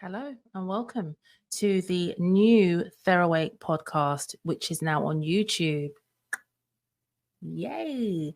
Hello and welcome to the new Therawake podcast, which is now on YouTube. Yay!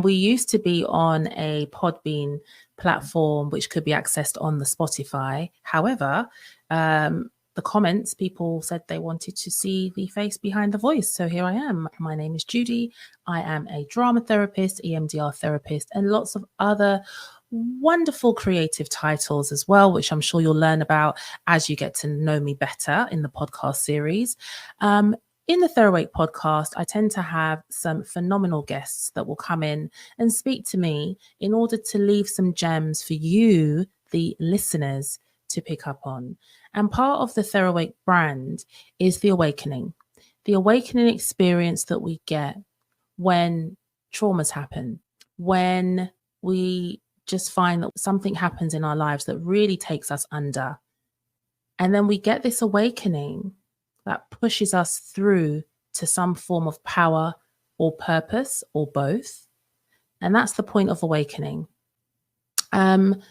We used to be on a Podbean platform, which could be accessed on the Spotify. However, the comments, people said they wanted to see the face behind the voice. So here I am. My name is Judy. I am a drama therapist, EMDR therapist, and lots of other wonderful creative titles as well, which I'm sure you'll learn about as you get to know me better in the podcast series. In the Therawake podcast, I tend to have some phenomenal guests that will come in and speak to me in order to leave some gems for you, the listeners, to pick up on. And part of the Therawake brand is the awakening experience that we get when traumas happen, when we just find that something happens in our lives that really takes us under. And then we get this awakening that pushes us through to some form of power or purpose or both. And that's the point of awakening. And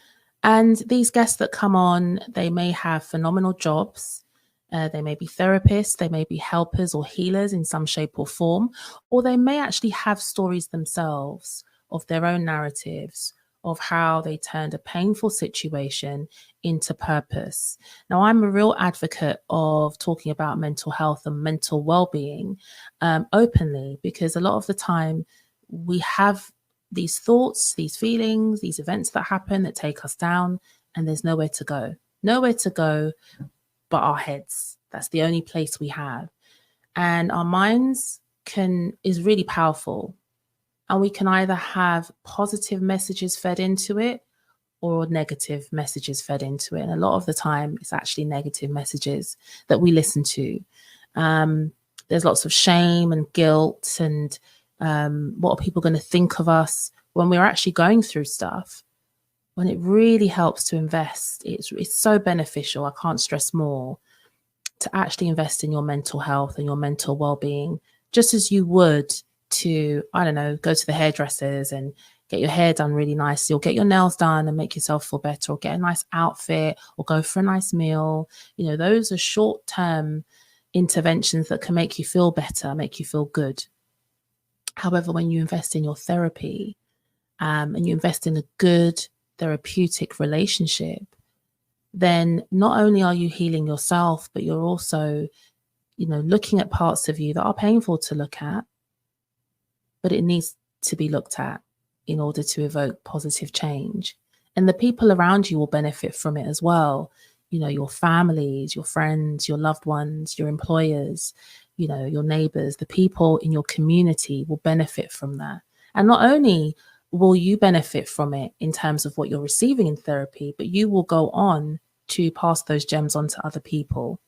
these guests that come on, they may have phenomenal jobs. They may be therapists, they may be helpers or healers in some shape or form, or they may actually have stories themselves of their own narratives of how they turned a painful situation into purpose. Now, I'm a real advocate of talking about mental health and mental well-being openly, because a lot of the time we have these thoughts, these feelings, these events that happen that take us down, and there's nowhere to go but our heads. That's the only place we have. And our minds is really powerful. And we can either have positive messages fed into it or negative messages fed into it. And a lot of the time, it's actually negative messages that we listen to. There's lots of shame and guilt and what are people going to think of us when we're actually going through stuff. When it really helps to invest, it's so beneficial. I can't stress more to actually invest in your mental health and your mental well-being, just as you would to, I don't know, go to the hairdressers and get your hair done really nicely, or get your nails done and make yourself feel better, or get a nice outfit, or go for a nice meal. You know, those are short-term interventions that can make you feel better, make you feel good. However, when you invest in your therapy and you invest in a good therapeutic relationship, then not only are you healing yourself, but you're also, looking at parts of you that are painful to look at, but it needs to be looked at in order to evoke positive change. And the people around you will benefit from it as well. Your families, your friends, your loved ones, your employers, your neighbors, the people in your community will benefit from that. And not only will you benefit from it in terms of what you're receiving in therapy, but you will go on to pass those gems on to other people.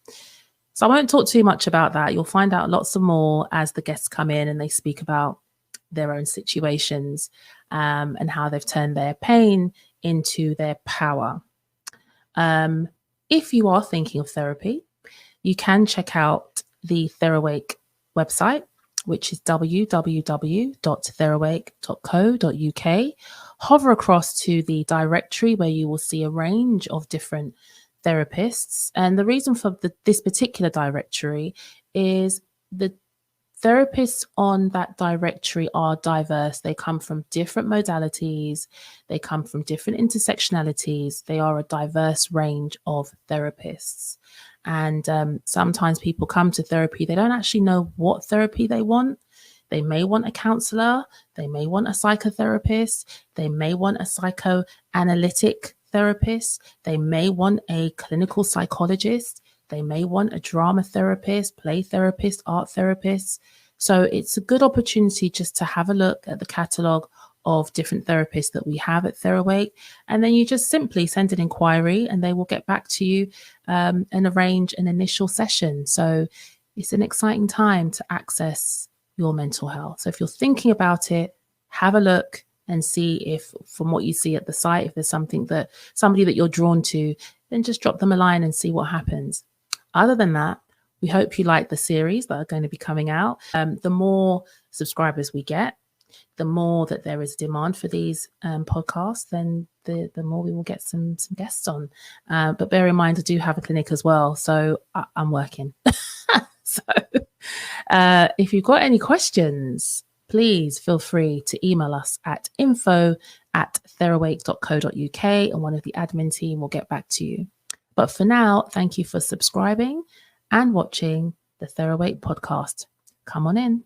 So I won't talk too much about that. You'll find out lots of more as the guests come in and they speak about their own situations and how they've turned their pain into their power. If you are thinking of therapy, you can check out the Therawake website, which is www.therawake.co.uk. Hover across to the directory where you will see a range of different therapists. And the reason for this particular directory is the therapists on that directory are diverse. They come from different modalities. They come from different intersectionalities. They are a diverse range of therapists. And sometimes people come to therapy, they don't actually know what therapy they want. They may want a counselor. They may want a psychotherapist. They may want a psychoanalytic therapist. They may want a clinical psychologist. They may want a drama therapist, play therapist, art therapist. So it's a good opportunity just to have a look at the catalogue of different therapists that we have at Therawake. And then you just simply send an inquiry and they will get back to you and arrange an initial session. So it's an exciting time to access your mental health. So if you're thinking about it, have a look and see if, from what you see at the site, if there's somebody that you're drawn to, then just drop them a line and see what happens. Other than that, we hope you like the series that are going to be coming out. The more subscribers we get, the more that there is demand for these podcasts, then the more we will get some guests on. But bear in mind, I do have a clinic as well, so I'm working. So if you've got any questions, please feel free to email us at info@therawake.co.uk and one of the admin team will get back to you. But for now, thank you for subscribing and watching the Therawake podcast. Come on in.